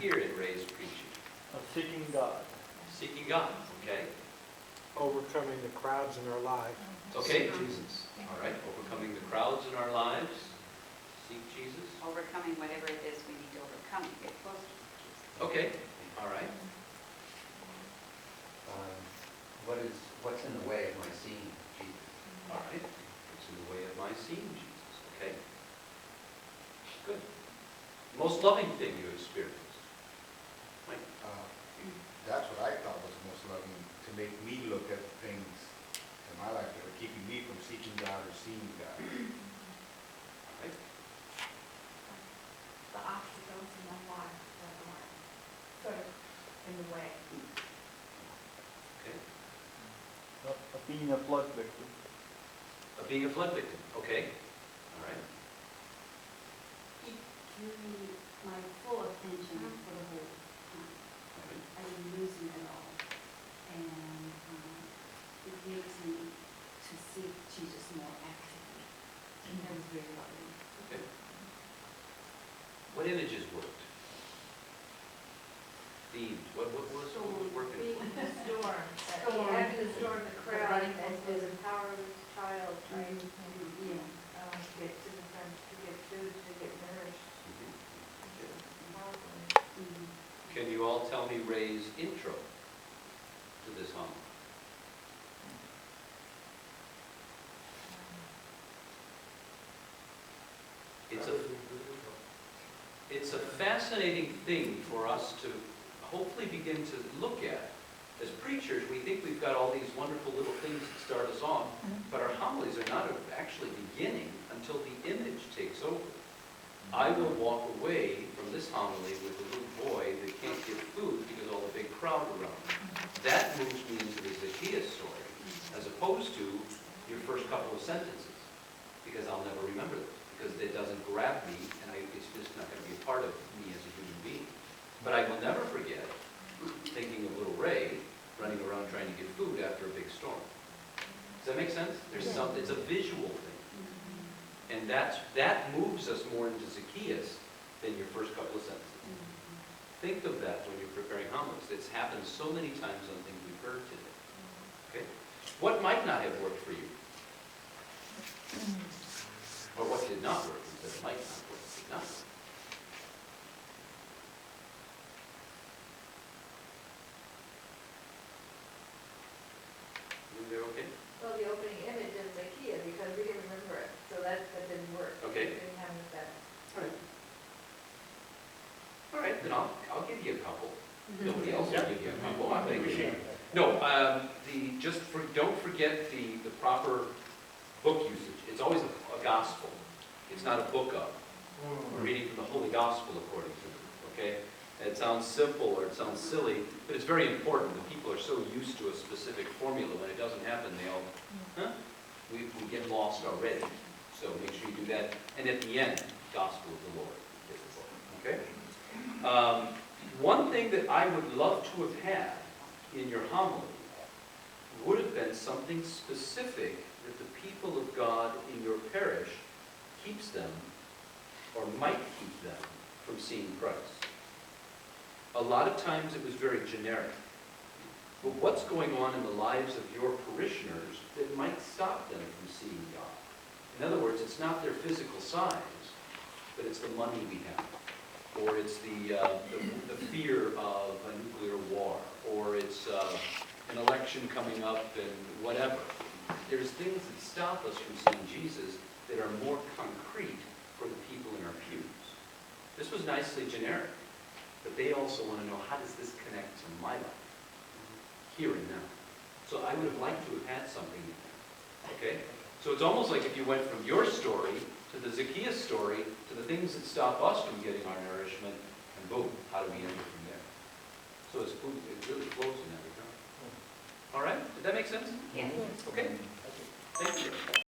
here in Ray's preaching? Of seeking God. Seeking God, okay? Overcoming the crowds in our life. Okay, Jesus. All right, overcoming the crowds in our lives. Seek Jesus. Overcoming whatever it is we need to overcome to get closer to Jesus. Okay, all right. What's in the way of my seeing Jesus? All right. What's in the way of my seeing Jesus? Okay. Good. Most loving thing you experienced. Mike? That's what I thought was most loving, to make me look at things in my life that are keeping me from seeking God or seeing God. All right. The obstacles in my life that are sort of in the way. Okay. Of being a flood victim. Of being a flood victim. Okay. All right. Give me my full attention for the whole time. All right. I didn't lose it at all. And it makes me to seek Jesus more actively. And that was very lovely. Okay. What images worked? Themes. What was working? Being in the storm, Storm. after the storm, the crowd, Running and from there's food. a powerless child trying to Yeah. get to the front, to get food, to get nourished. Mhm. Okay. Powerful. Mhm. Can you all tell me Ray's intro to this homily? It's a fascinating thing for us to hopefully begin to look at. As preachers, we think we've got all these wonderful little things that start us off, but our homilies are not actually beginning until the image takes over. I will walk away from this homily with a little boy that can't get food because all the big crowd around him. That moves me into the Zacchaeus story, as opposed to your first couple of sentences, because I'll never remember them, because it doesn't grab me, and it's just not going to be a part of me as a human being. But I will never forget thinking of little Ray running around trying to get food after a big storm. Does that make sense? It's a visual thing. And that moves us more into Zacchaeus than your first couple of sentences. Think of that when you're preparing homilies. It's happened so many times on things we've heard today. Okay? What might not have worked for you? Or what did not work? We said it might not work. It did not work. They're okay? Well, the opening image is Zacchaeus, because we didn't remember it, so that didn't work. Okay. We didn't have that. All right. All right, then I'll give you a couple. Nobody else will give you a couple. I think. No, don't forget the proper book usage. It's always a gospel. It's not a book of. We're reading from the Holy Gospel according to it. Okay? It sounds simple or it sounds silly, but it's very important. The people are so used to a specific formula. When it doesn't happen, they all, we get lost already. So make sure you do that. And at the end, Gospel of the Lord is the book. Okay? One thing that I would love to have had in your homily would have been something specific that the people of God in your parish keeps them, or might keep them, from seeing Christ. A lot of times it was very generic. But what's going on in the lives of your parishioners that might stop them from seeing God? In other words, it's not their physical size, but it's the money we have. Or it's the fear of a nuclear war. Or it's an election coming up and whatever. There's things that stop us from seeing Jesus that are more concrete for the people in our pews. This was nicely generic. But they also want to know, how does this connect to my life, here and now? So I would have liked to have had something in there, okay? So it's almost like if you went from your story to the Zacchaeus story to the things that stop us from getting our nourishment, and boom, how do we end it from there? So it really flows in that regard. All right? Did that make sense? Yes. Okay. Thank you.